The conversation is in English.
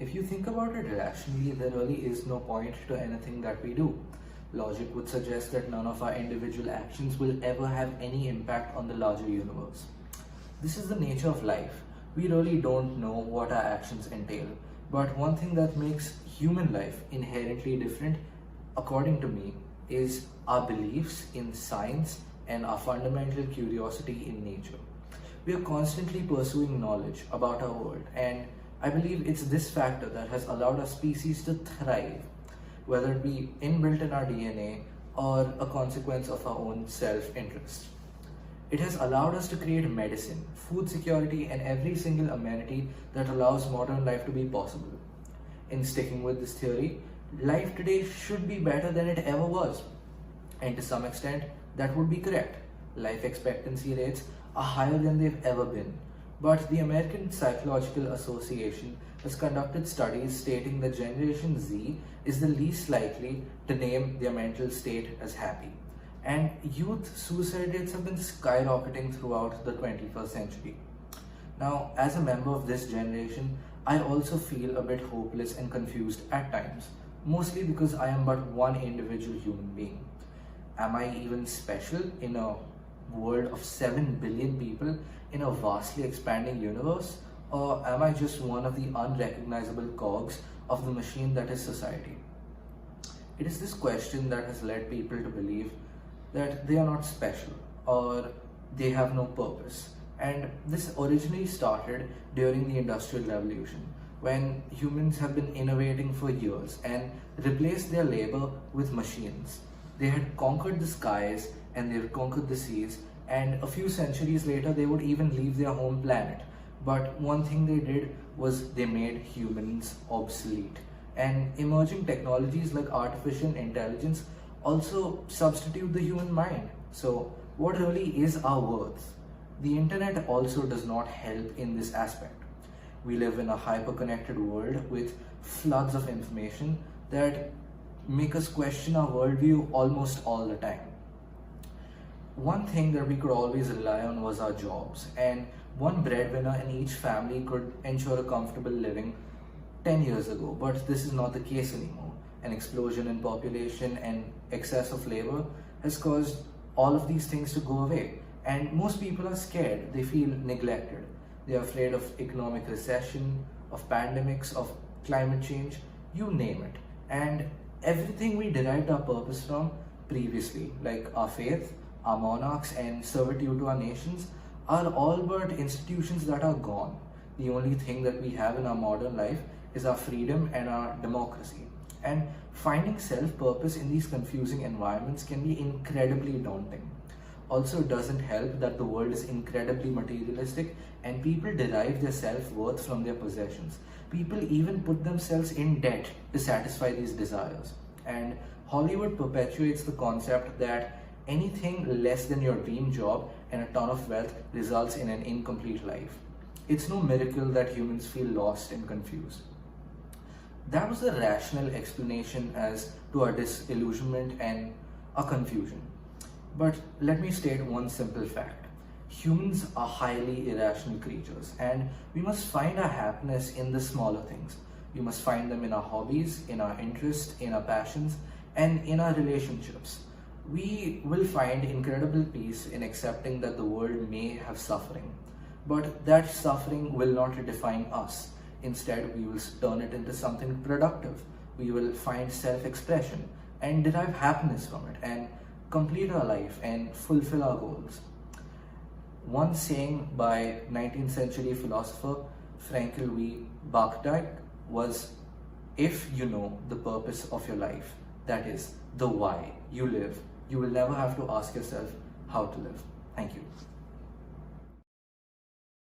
If you think about it rationally, there really is no point to anything that we do. Logic would suggest that none of our individual actions will ever have any impact on the larger universe. This is the nature of life. We really don't know what our actions entail. But one thing that makes human life inherently different, according to me, is our beliefs in science and our fundamental curiosity in nature. We are constantly pursuing knowledge about our world, and I believe it's this factor that has allowed our species to thrive, whether it be inbuilt in our DNA or a consequence of our own self-interest. It has allowed us to create medicine, food security, and every single amenity that allows modern life to be possible. In sticking with this theory, life today should be better than it ever was. And to some extent, that would be correct. Life expectancy rates are higher than they've ever been. But the American Psychological Association has conducted studies stating that Generation Z is the least likely to name their mental state as happy. And youth suicide rates have been skyrocketing throughout the 21st century. Now, as a member of this generation, I also feel a bit hopeless and confused at times, mostly because I am but one individual human being. Am I even special in a world of 7 billion people in a vastly expanding universe? Or am I just one of the unrecognizable cogs of the machine that is society? It is this question that has led people to believe that they are not special or they have no purpose. And this originally started during the Industrial Revolution, when humans have been innovating for years and replaced their labor with machines. They had conquered the skies and they had conquered the seas, and a few centuries later they would even leave their home planet. But one thing they did was they made humans obsolete. And emerging technologies like artificial intelligence also substitute the human mind. So what really is our worth? The internet also does not help in this aspect. We live in a hyper-connected world with floods of information that make us question our worldview almost all the time. One thing that we could always rely on was our jobs, and one breadwinner in each family could ensure a comfortable living 10 years ago, but this is not the case anymore. An explosion in population and excess of labor has caused all of these things to go away, and most people are scared. They feel neglected. They are afraid of economic recession, of pandemics, of climate change, you name it. And everything we derived our purpose from previously, like our faith, our monarchs, and servitude to our nations, are all but institutions that are gone. The only thing that we have in our modern life is our freedom and our democracy. And finding self-purpose in these confusing environments can be incredibly daunting. Also, it doesn't help that the world is incredibly materialistic and people derive their self-worth from their possessions. People even put themselves in debt to satisfy these desires. And Hollywood perpetuates the concept that anything less than your dream job and a ton of wealth results in an incomplete life. It's no miracle that humans feel lost and confused. That was the rational explanation as to our disillusionment and our confusion. But let me state one simple fact. Humans are highly irrational creatures, and we must find our happiness in the smaller things. We must find them in our hobbies, in our interests, in our passions, and in our relationships. We will find incredible peace in accepting that the world may have suffering, but that suffering will not define us. Instead, we will turn it into something productive. We will find self-expression and derive happiness from it and complete our life and fulfill our goals. One saying by 19th century philosopher Frankl V. Bakdijk was, if you know the purpose of your life, that is the why you live, you will never have to ask yourself how to live. Thank you.